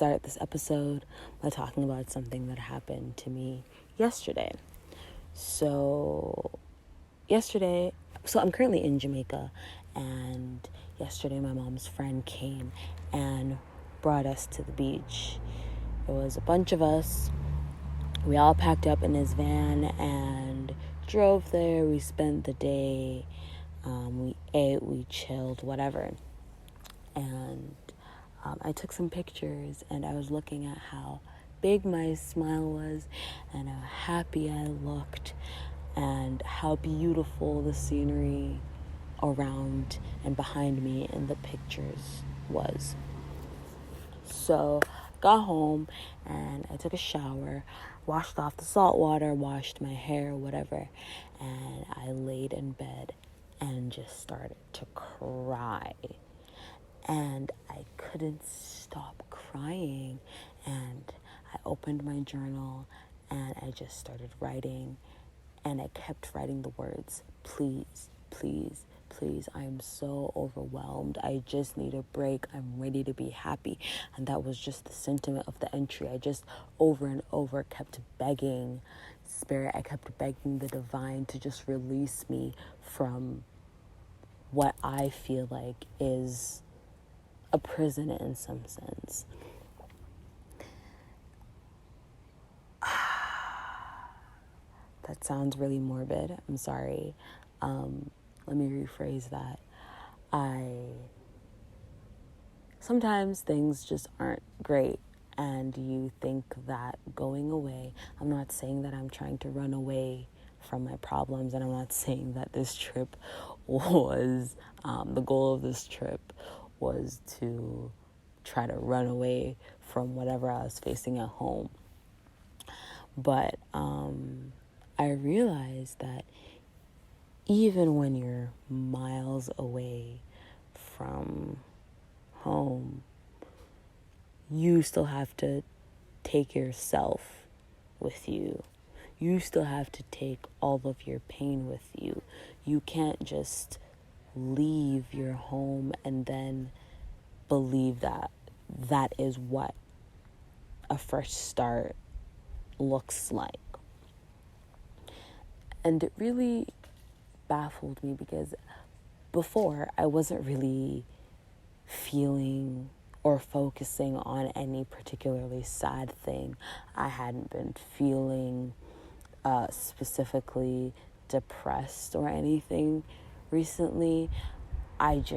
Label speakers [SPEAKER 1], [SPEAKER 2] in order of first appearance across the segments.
[SPEAKER 1] start this episode by talking about something that happened to me yesterday. So I'm currently in Jamaica, and yesterday my mom's friend came and brought us to the beach. It was a bunch of us. We all packed up in his van and drove there. We spent the day. We ate, we chilled, whatever. And I took some pictures, and I was looking at how big my smile was and how happy I looked and how beautiful the scenery around and behind me in the pictures was. So got home and I took a shower, washed off the salt water, washed my hair, whatever, and I laid in bed and just started to cry. And I couldn't stop crying, and I opened my journal and I just started writing, and I kept writing the words, please, please, please, I am so overwhelmed. I just need a break. I'm ready to be happy. And that was just the sentiment of the entry. I just over and over kept begging Spirit. I kept begging the divine to just release me from what I feel like is a prison in some sense. That sounds really morbid. I'm sorry. Let me rephrase that. Sometimes things just aren't great, and you think that going away, I'm not saying that I'm trying to run away from my problems, and I'm not saying that this trip was, the goal of this trip was to try to run away from whatever I was facing at home. But I realized that even when you're miles away from home, you still have to take yourself with you. You still have to take all of your pain with you. You can't just leave your home and then believe that that is what a fresh start looks like. And it really baffled me because before I wasn't really feeling or focusing on any particularly sad thing. I hadn't been feeling specifically depressed or anything recently. It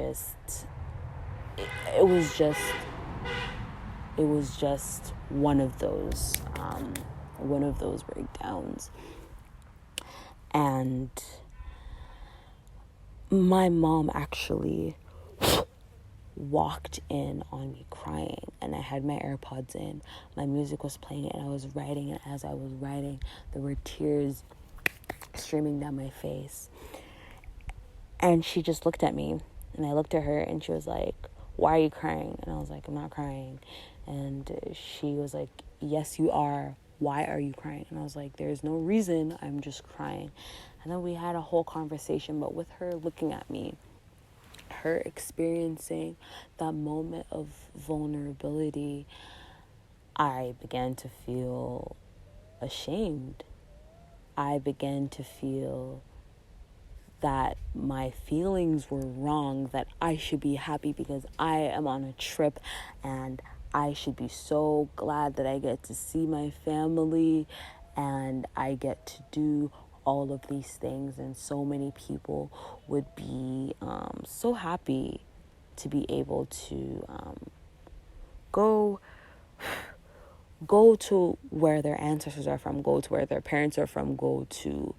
[SPEAKER 1] was just one of those breakdowns. And my mom actually walked in on me crying, and I had my AirPods in, my music was playing, and I was writing, and as I was writing, there were tears streaming down my face. And she just looked at me, and I looked at her, and she was like, why are you crying? And I was like, I'm not crying. And she was like, yes, you are. Why are you crying? And I was like, there's no reason, I'm just crying. And then we had a whole conversation, but with her looking at me, her experiencing that moment of vulnerability, I began to feel ashamed. I began to feel that my feelings were wrong, that I should be happy because I am on a trip and I should be so glad that I get to see my family and I get to do all of these things, and so many people would be so happy to be able to go to where their ancestors are from, go to where their parents are from, go to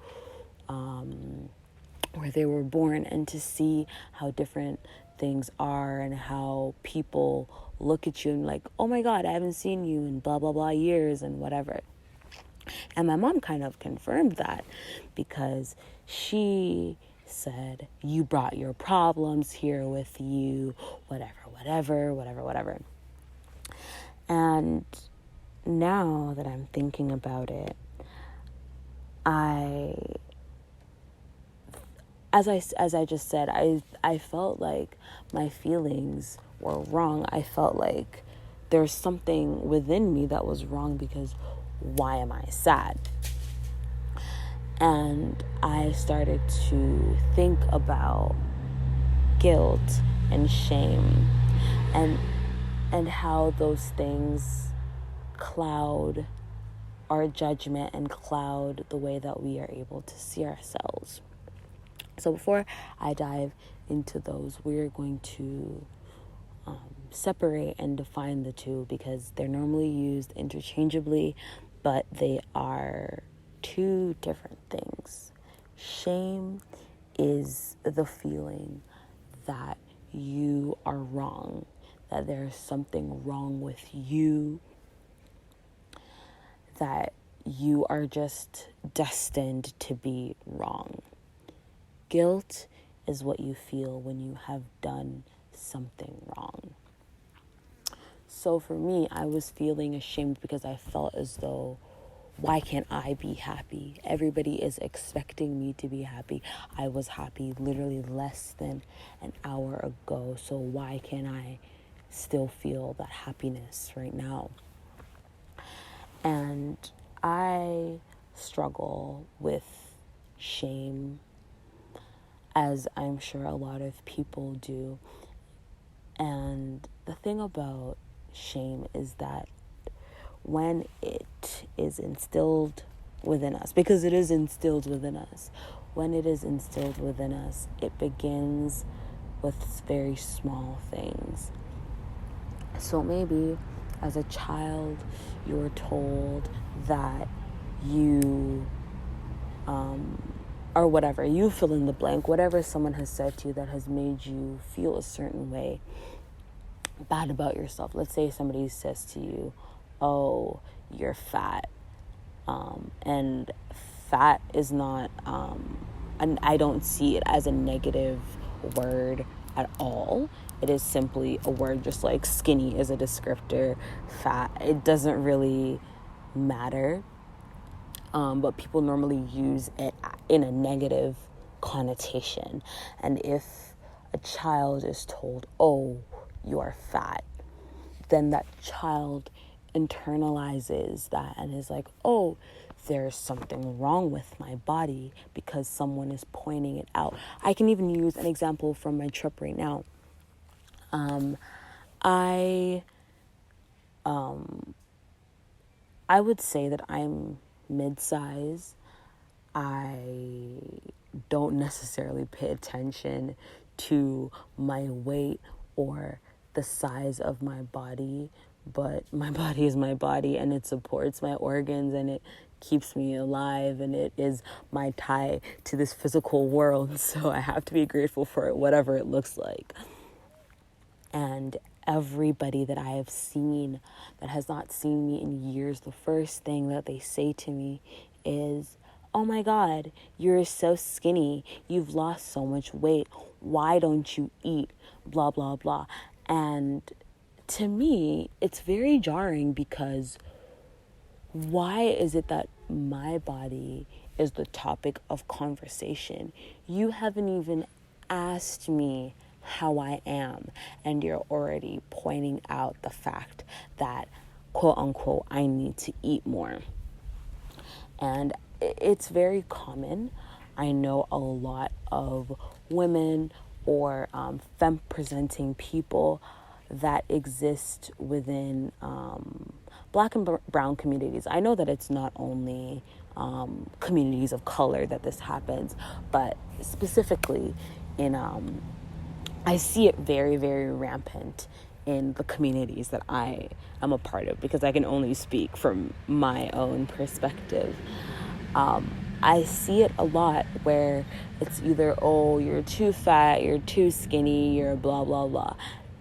[SPEAKER 1] where they were born, and to see how different things are and how people look at you and like, oh my God, I haven't seen you in blah, blah, blah years and whatever. And my mom kind of confirmed that because she said, you brought your problems here with you, whatever. And now that I'm thinking about it, as I just said, I felt like my feelings were wrong. I felt like there's something within me that was wrong, because why am I sad? And I started to think about guilt and shame, and how those things cloud our judgment and cloud the way that we are able to see ourselves. So before I dive into those, we're going to separate and define the two, because they're normally used interchangeably, but they are two different things. Shame is the feeling that you are wrong, that there's something wrong with you, that you are just destined to be wrong. Guilt is what you feel when you have done something wrong. So for me, I was feeling ashamed because I felt as though, why can't I be happy? Everybody is expecting me to be happy. I was happy literally less than an hour ago, so why can't I still feel that happiness right now? And I struggle with shame, as I'm sure a lot of people do. And the thing about shame is that when it is instilled within us, because it is instilled within us, when it is instilled within us, it begins with very small things. So maybe as a child, you were told that you, or whatever, you fill in the blank, whatever someone has said to you that has made you feel a certain way, bad about yourself. Let's say somebody says to you, oh, you're fat. And fat is not, and I don't see it as a negative word at all. It is simply a word, just like skinny is a descriptor. Fat, it doesn't really matter. But people normally use it in a negative connotation. And if a child is told, oh, you're fat, then that child internalizes that and is like, oh, there's something wrong with my body because someone is pointing it out. I can even use an example from my trip right now. I would say that I'm mid-size. I don't necessarily pay attention to my weight or the size of my body, but my body is my body, and it supports my organs, and it keeps me alive, and it is my tie to this physical world. So I have to be grateful for it, whatever it looks like. And everybody that I have seen that has not seen me in years, the first thing that they say to me is, oh my God, you're so skinny. You've lost so much weight. Why don't you eat? Blah, blah, blah. And to me, it's very jarring, because why is it that my body is the topic of conversation? You haven't even asked me how I am, and you're already pointing out the fact that, quote unquote, I need to eat more. And it's very common. I know a lot of women or femme-presenting people that exist within Black and brown communities. I know that it's not only communities of color that this happens, but specifically in I see it very, very rampant in the communities that I am a part of, because I can only speak from my own perspective. I see it a lot where it's either, oh, you're too fat, you're too skinny, you're blah, blah, blah.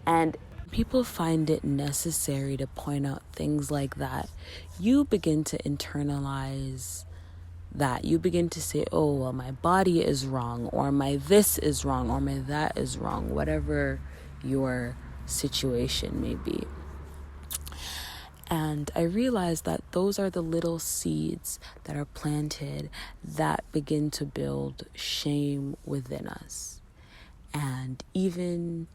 [SPEAKER 1] And people find it necessary to point out things like that. You begin to internalize that. You begin to say, oh, well, my body is wrong, or my this is wrong, or my that is wrong, whatever your situation may be. And I realized that those are the little seeds that are planted that begin to build shame within us. And even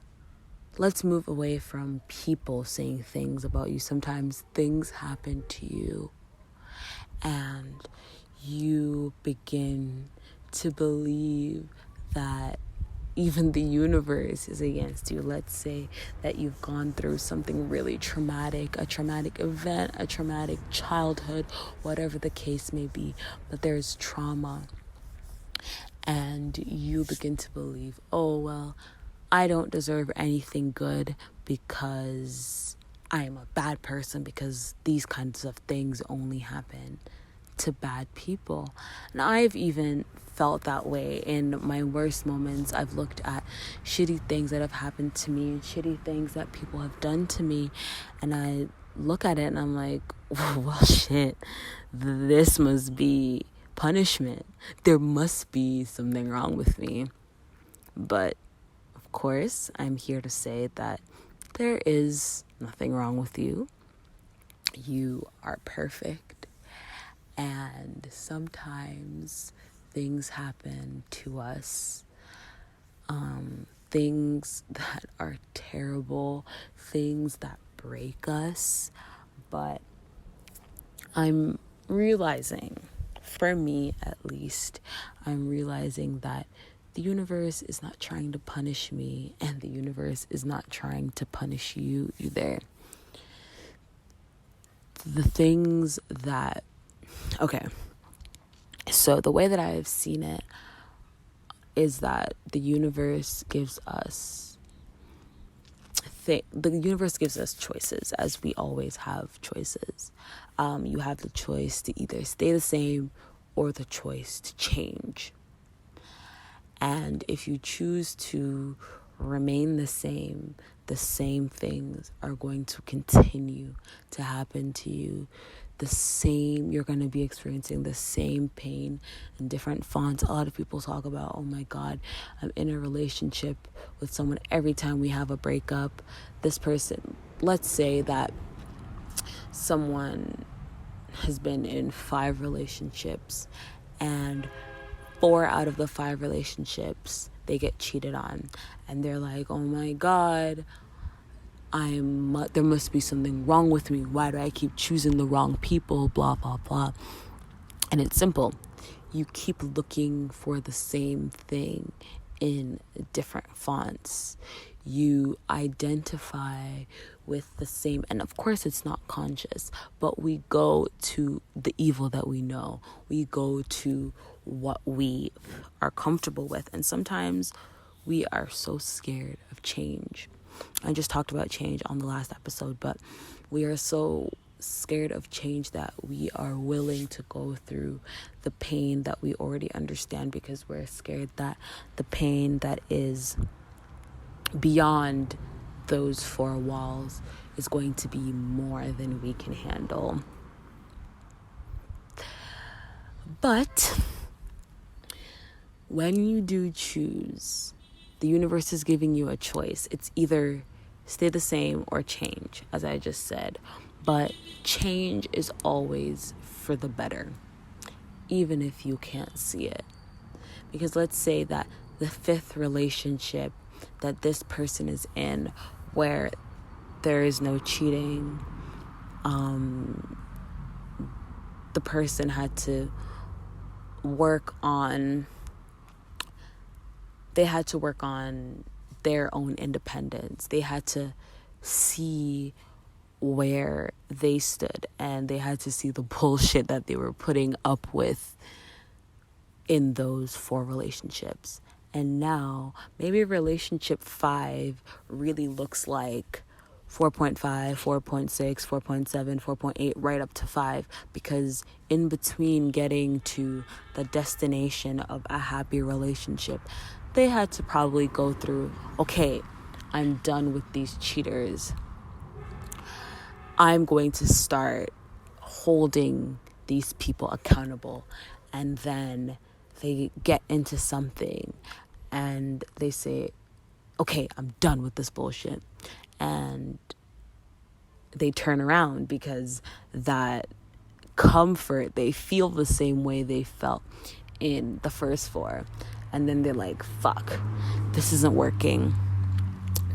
[SPEAKER 1] let's move away from people saying things about you. Sometimes things happen to you and you begin to believe that even the universe is against you. Let's say that you've gone through something really traumatic, a traumatic event, a traumatic childhood, whatever the case may be, but there's trauma. And you begin to believe, oh, well, I don't deserve anything good because I am a bad person, because these kinds of things only happen to bad people. And I've even felt that way in my worst moments. I've looked at shitty things that have happened to me and shitty things that people have done to me, and I look at it and I'm like, well, shit, this must be punishment. There must be something wrong with me. But of course, I'm here to say that there is nothing wrong with you. You are perfect. And sometimes things happen to us, things that are terrible, things that break us. But I'm realizing, for me at least, I'm realizing that the universe is not trying to punish me, and the universe is not trying to punish you either. The things that, okay, so the way that I have seen it is that the universe gives us choices, as we always have choices. You have the choice to either stay the same or the choice to change. And if you choose to remain the same things are going to continue to happen to you. You're going to be experiencing the same pain in different fonts. A lot of people talk about, oh my God, I'm in a relationship with someone. Every time we have a breakup, this person, let's say that someone has been in 5 relationships, and 4 out of the 5 relationships they get cheated on, and they're like, oh my God, there must be something wrong with me. Why do I keep choosing the wrong people? Blah, blah, blah. And it's simple. You keep looking for the same thing in different fonts. You identify with the same, and of course it's not conscious, but we go to the evil that we know. We go to what we are comfortable with. And sometimes we are so scared of change. I just talked about change on the last episode, but we are so scared of change that we are willing to go through the pain that we already understand, because we're scared that the pain that is beyond those 4 walls is going to be more than we can handle. But when you do choose, the universe is giving you a choice. It's either stay the same or change, as I just said. But change is always for the better, even if you can't see it. Because let's say that the 5th relationship that this person is in, where there is no cheating, the person had to work on their own independence. They had to see where they stood, and they had to see the bullshit that they were putting up with in those 4 relationships. And now maybe relationship 5 really looks like 4.5, 4.6, 4.7, 4.8, right up to 5, because in between getting to the destination of a happy relationship, they had to probably go through, okay, I'm done with these cheaters. I'm going to start holding these people accountable. And then they get into something and they say, okay, I'm done with this bullshit. And they turn around because that comfort, they feel the same way they felt in the first 4. And then they're like, fuck, this isn't working.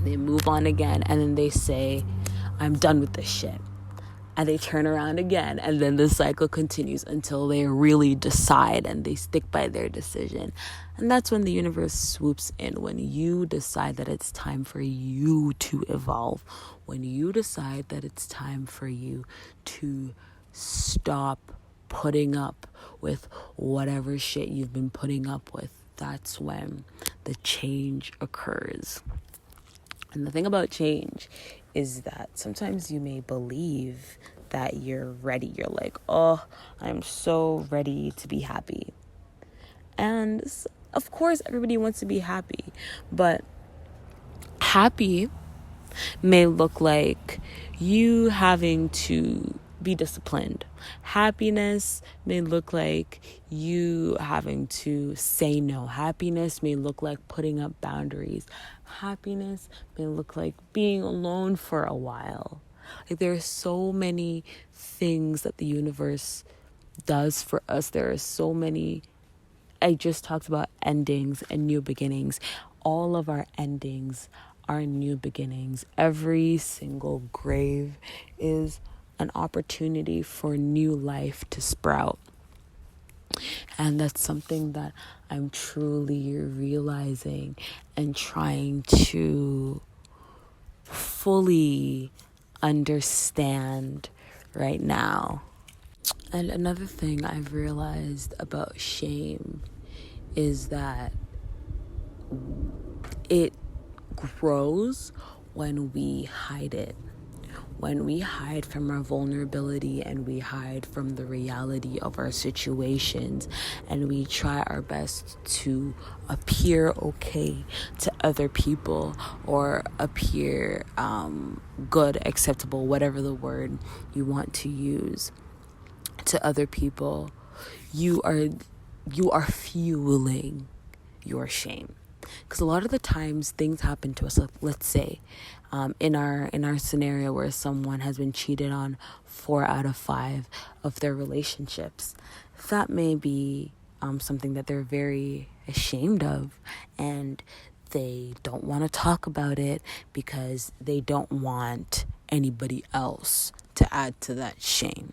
[SPEAKER 1] They move on again, and then they say, I'm done with this shit. And they turn around again, and then the cycle continues until they really decide and they stick by their decision. And that's when the universe swoops in, when you decide that it's time for you to evolve, when you decide that it's time for you to stop putting up with whatever shit you've been putting up with. That's when the change occurs. And the thing about change is that sometimes you may believe that you're ready. You're like, oh, I'm so ready to be happy. And of course, everybody wants to be happy. But happy may look like you having to be disciplined. Happiness may look like you having to say no. Happiness may look like putting up boundaries. Happiness may look like being alone for a while. Like, there are so many things that the universe does for us. There are so many. I just talked about endings and new beginnings. All of our endings are new beginnings. Every single grave is an opportunity for new life to sprout. And that's something that I'm truly realizing and trying to fully understand right now. And another thing I've realized about shame is that it grows when we hide it. When we hide from our vulnerability and we hide from the reality of our situations, and we try our best to appear okay to other people, or appear good, acceptable, whatever the word you want to use, to other people, you are fueling your shame. Because a lot of the times things happen to us. Let's say in our scenario where someone has been cheated on 4 out of 5 of their relationships, that may be something that they're very ashamed of, and they don't want to talk about it because they don't want anybody else to add to that shame.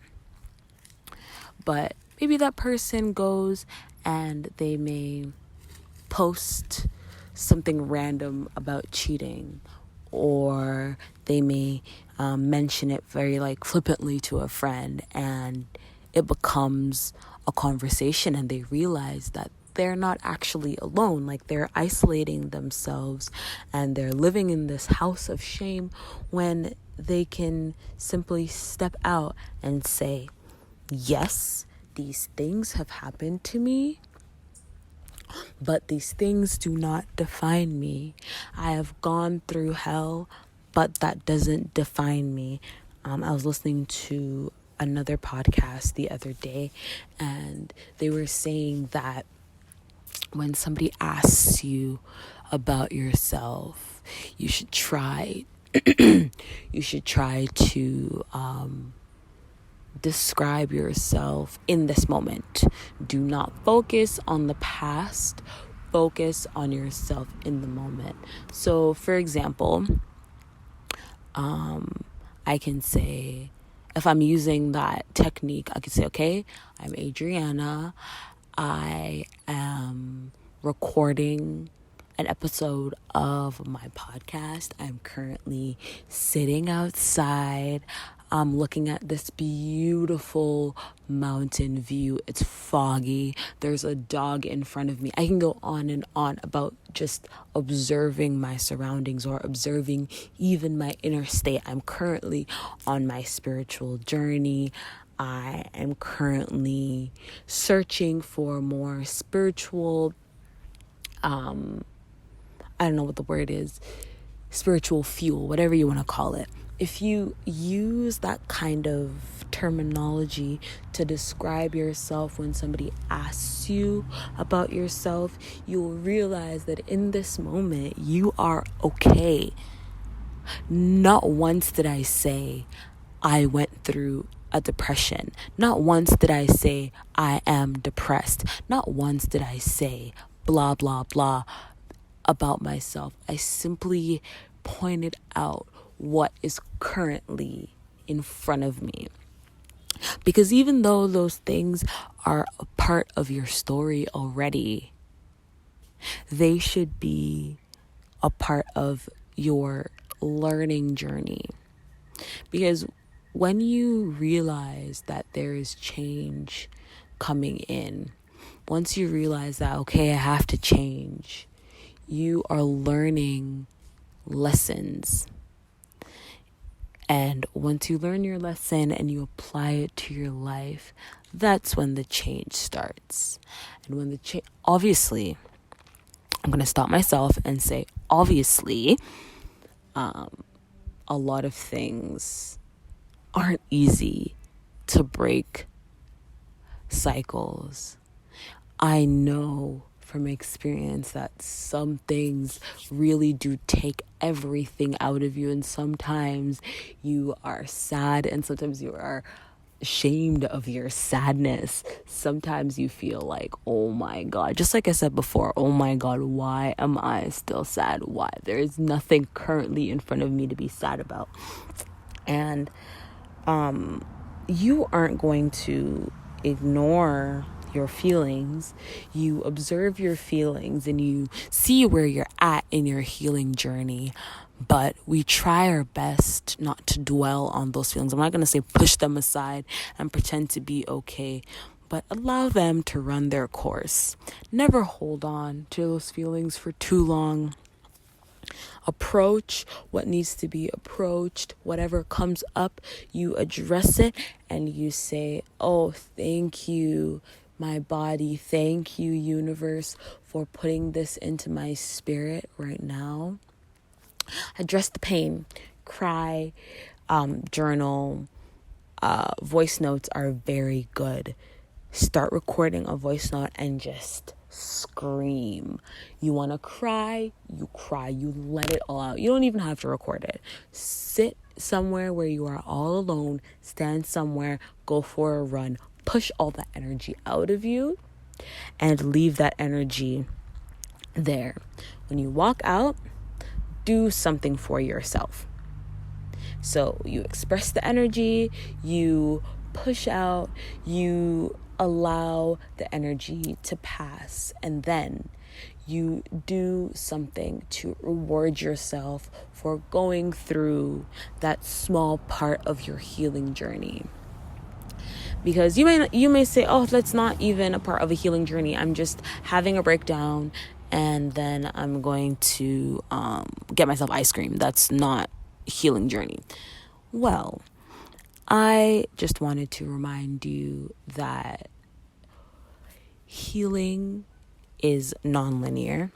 [SPEAKER 1] But maybe that person goes and they may post something random about cheating, or they may mention it very flippantly to a friend, and it becomes a conversation, and they realize that they're not actually alone. Like, they're isolating themselves and they're living in this house of shame, when they can simply step out and say, yes, these things have happened to me, but these things do not define me. I have gone through hell, but that doesn't define me. I was listening to another podcast the other day, and they were saying that when somebody asks you about yourself, you should try to describe yourself in this moment. Do not focus on the past. Focus on yourself in the moment. So, for example, I can say, if I'm using that technique, I could say, okay, I'm Adriana. I am recording an episode of my podcast. I'm currently sitting outside. I'm looking at this beautiful mountain view. It's foggy. There's a dog in front of me. I can go on and on about just observing my surroundings, or observing even my inner state. I'm currently on my spiritual journey. I am currently searching for more spiritual, I don't know what the word is, spiritual fuel, whatever you want to call it. If you use that kind of terminology to describe yourself when somebody asks you about yourself, you'll realize that in this moment, you are okay. Not once did I say I went through a depression. Not once did I say I am depressed. Not once did I say blah, blah, blah about myself. I simply pointed out what is currently in front of me. Because even though those things are a part of your story already, they should be a part of your learning journey. Because when you realize that there is change coming in, once you realize that, okay, I have to change, you are learning lessons. And once you learn your lesson and you apply it to your life, that's when the change starts. And when the change, obviously, I'm going to stop myself and say, obviously, a lot of things aren't easy to break cycles. I know from experience that some things really do take everything out of you, and sometimes you are sad and sometimes you are ashamed of your sadness. Sometimes you feel like, oh my God, just like I said before, oh my God, why am I still sad? Why? There is nothing currently in front of me to be sad about. And you aren't going to ignore your feelings. You observe your feelings and you see where you're at in your healing journey. But we try our best not to dwell on those feelings. I'm not going to say push them aside and pretend to be okay, but allow them to run their course. Never hold on to those feelings for too long. Approach what needs to be approached. Whatever comes up, you address it and you say, oh, thank you, my body. Thank you, universe, for putting this into my spirit right now. Address the pain. Cry. Journal. Voice notes are very good. Start recording a voice note and just scream. You want to cry, you cry. You let it all out. You don't even have to record it. Sit somewhere where you are all alone. Stand somewhere. Go for a run. Push all that energy out of you and leave that energy there. When you walk out, do something for yourself. So you express the energy, you push out, you allow the energy to pass, and then you do something to reward yourself for going through that small part of your healing journey. Because you may say, oh, that's not even a part of a healing journey. I'm just having a breakdown and then I'm going to get myself ice cream. That's not healing journey. Well, I just wanted to remind you that healing is non-linear.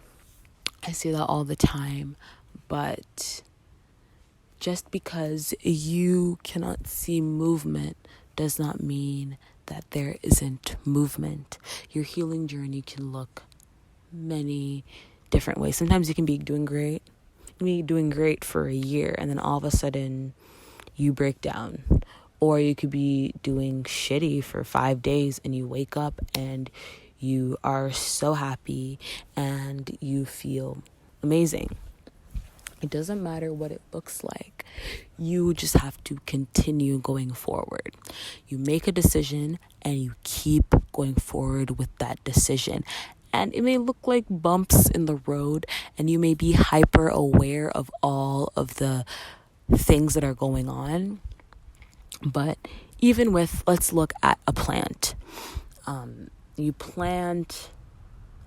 [SPEAKER 1] I say that all the time, but just because you cannot see movement does not mean that there isn't movement. Your healing journey can look many different ways. Sometimes you can be doing great. You can be doing great for a year and then all of a sudden you break down. Or you could be doing shitty for 5 days and you wake up and you are so happy and you feel amazing. It doesn't matter what it looks like. You just have to continue going forward. You make a decision and you keep going forward with that decision. And it may look like bumps in the road and you may be hyper aware of all of the things that are going on. But even with, let's look at a plant. You plant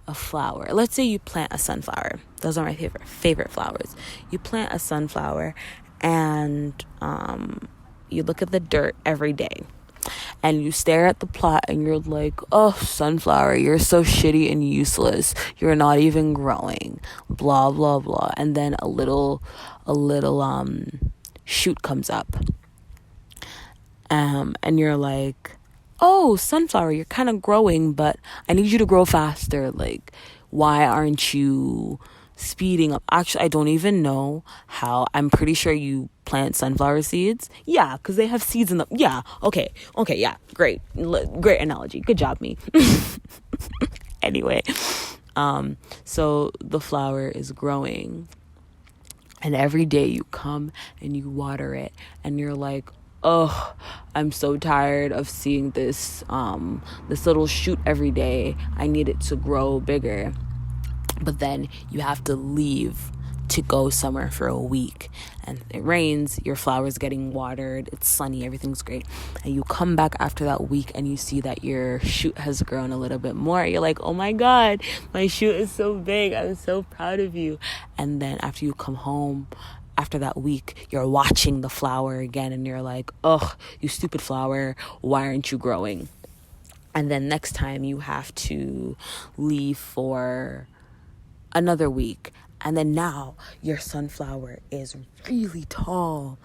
[SPEAKER 1] a flower. Let's say you plant a sunflower. Those are my favorite flowers. You plant a sunflower and you look at the dirt every day. And you stare at the plot and you're like, oh, sunflower, you're so shitty and useless. You're not even growing. Blah, blah, blah. And then a little shoot comes up. And you're like, oh, sunflower, you're kind of growing, but I need you to grow faster. Like, why aren't you speeding up? Actually, I don't even know how. I'm pretty sure you plant sunflower seeds. Yeah, because they have seeds in them. Yeah, okay, yeah, great analogy. Good job, me. Anyway, so the flower is growing. And every day you come and you water it, and you're like, oh, I'm so tired of seeing this little shoot every day. I need it to grow bigger. But then you have to leave to go somewhere for a week, and it rains, your flower's getting watered, it's sunny, everything's great, and you come back after that week and you see that your shoot has grown a little bit more. You're like, oh my god, my shoot is so big, I'm so proud of you. And then after you come home after that week, you're watching the flower again, and you're like, oh, you stupid flower, why aren't you growing? And then next time you have to leave for another week, and then now your sunflower is really tall,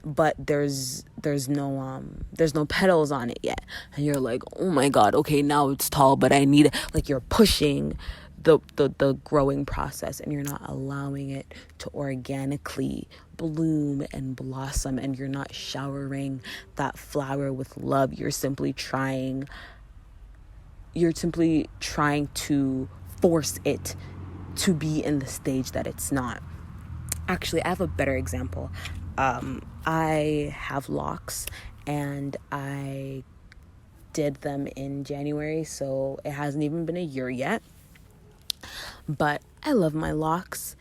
[SPEAKER 1] but there's no petals on it yet, and you're like, oh my god, okay, now it's tall, but I need it. Like, you're pushing the growing process, and you're not allowing it to organically bloom and blossom, and you're not showering that flower with love. You're simply trying to force it to be in the stage that it's not. Actually, I have a better example. I have locks, and I did them in January, so it hasn't even been a year yet. But I love my locks,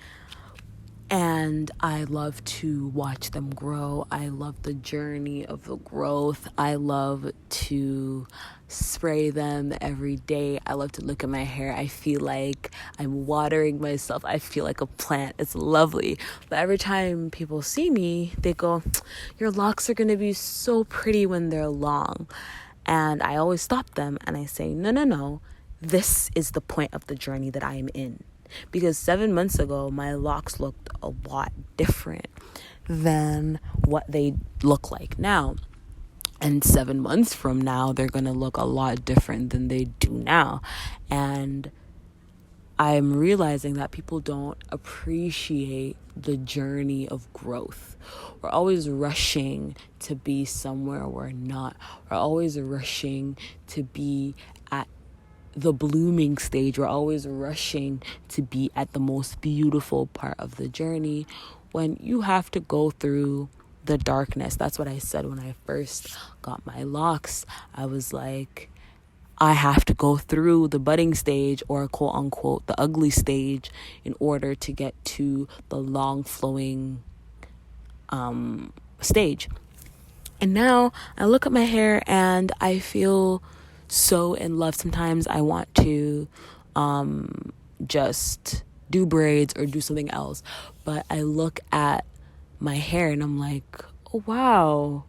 [SPEAKER 1] and I love to watch them grow. I love the journey of the growth. I love to spray them every day. I love to look at my hair. I feel like I'm watering myself. I feel like a plant. It's lovely. But every time people see me, they go, your locks are going to be so pretty when they're long. And I always stop them and I say, no. This is the point of the journey that I am in. Because 7 months ago, my locks looked a lot different than what they look like now. And 7 months from now, they're going to look a lot different than they do now. And I'm realizing that people don't appreciate the journey of growth. We're always rushing to be somewhere we're not. We're always rushing to be at the blooming stage. We're always rushing to be at the most beautiful part of the journey, when you have to go through the darkness. That's what I said when I first got my locks. I was like, I have to go through the budding stage, or quote unquote the ugly stage, in order to get to the long flowing stage. And now I look at my hair and I feel so in love. Sometimes I want to just do braids or do something else, but I look at my hair and I'm like, oh wow,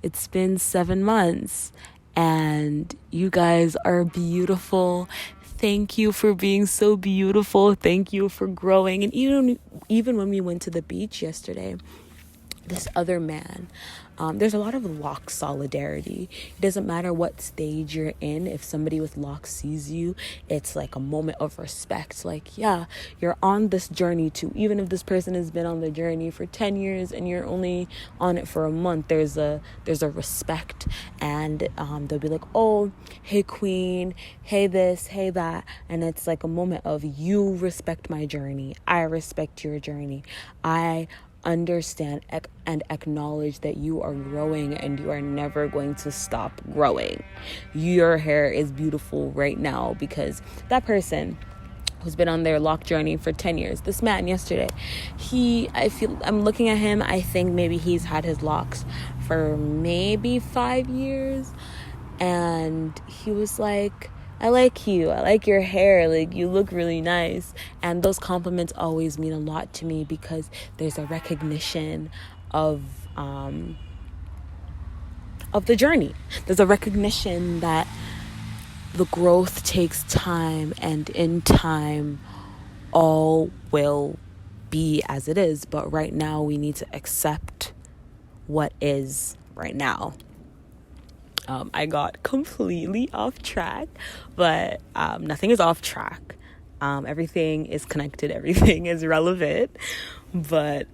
[SPEAKER 1] it's been 7 months and you guys are beautiful. Thank you for being so beautiful. Thank you for growing. And even when we went to the beach yesterday, this other man, there's a lot of lock solidarity. It doesn't matter what stage you're in. If somebody with locks sees you, it's like a moment of respect. Like, yeah, you're on this journey too. Even if this person has been on the journey for 10 years and you're only on it for a month, there's a respect. And they'll be like, oh, hey queen, hey this, hey that. And it's like a moment of, you respect my journey, I respect your journey, I understand and acknowledge that you are growing and you are never going to stop growing. Your hair is beautiful right now because that person who's been on their lock journey for 10 years, this man yesterday, I'm looking at him, I think maybe he's had his locks for maybe 5 years, and he was like, I like you. I like your hair. Like, you look really nice. And those compliments always mean a lot to me because there's a recognition of the journey. There's a recognition that the growth takes time, and in time, all will be as it is. But right now, we need to accept what is right now. I got completely off track, but nothing is off track. Everything is connected. Everything is relevant. But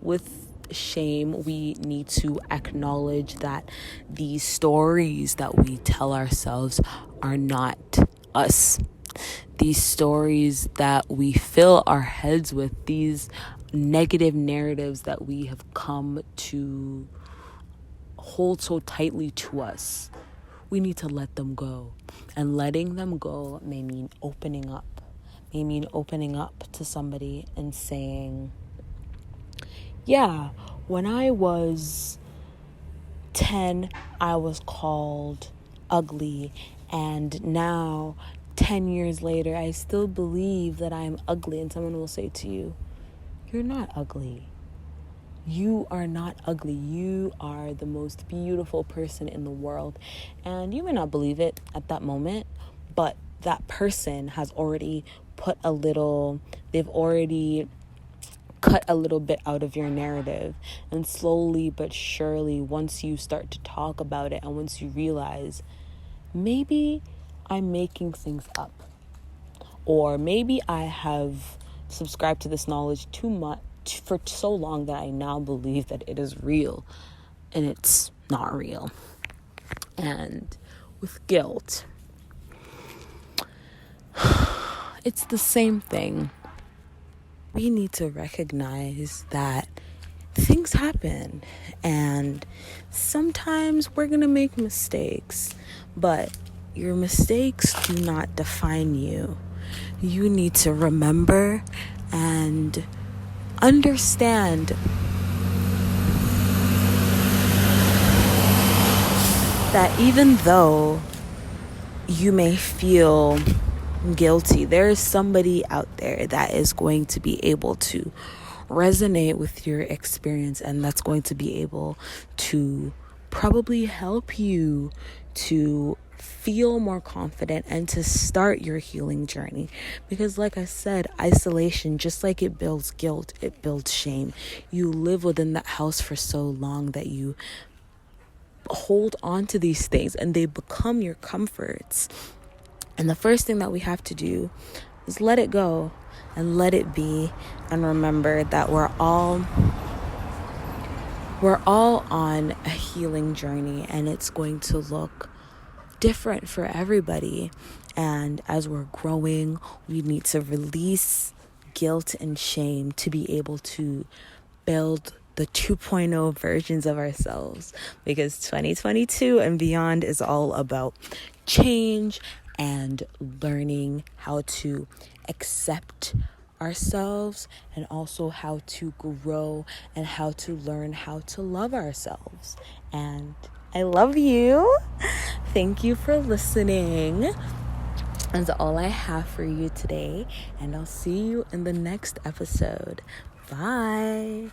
[SPEAKER 1] with shame, we need to acknowledge that these stories that we tell ourselves are not us. these stories that we fill our heads with, these negative narratives that we have come to hold so tightly to us. We need to let them go. And letting them go may mean opening up. May mean opening up to somebody and saying, yeah, when I was 10, I was called ugly, and now 10 years later, I still believe that I'm ugly. And someone will say to you, you're not ugly. You are not ugly. You are the most beautiful person in the world. And you may not believe it at that moment, but that person has already they've already cut a little bit out of your narrative. And slowly but surely, once you start to talk about it and once you realize, maybe I'm making things up, or maybe I have subscribed to this knowledge too much for so long that I now believe that it is real, and it's not real. And with guilt, it's the same thing. We need to recognize that things happen, and sometimes we're gonna make mistakes, but your mistakes do not define you. You need to remember and understand that even though you may feel guilty, there is somebody out there that is going to be able to resonate with your experience, and that's going to be able to probably help you to feel more confident and to start your healing journey. Because like I said, isolation, just like it builds guilt, it builds shame. You live within that house for so long that you hold on to these things and they become your comforts. And the first thing that we have to do is let it go and let it be, and remember that we're all on a healing journey, and it's going to look different for everybody. And as we're growing, we need to release guilt and shame to be able to build the 2.0 versions of ourselves, because 2022 and beyond is all about change and learning how to accept ourselves, and also how to grow and how to learn how to love ourselves. And I love you. Thank you for listening. That's all I have for you today, and I'll see you in the next episode. Bye.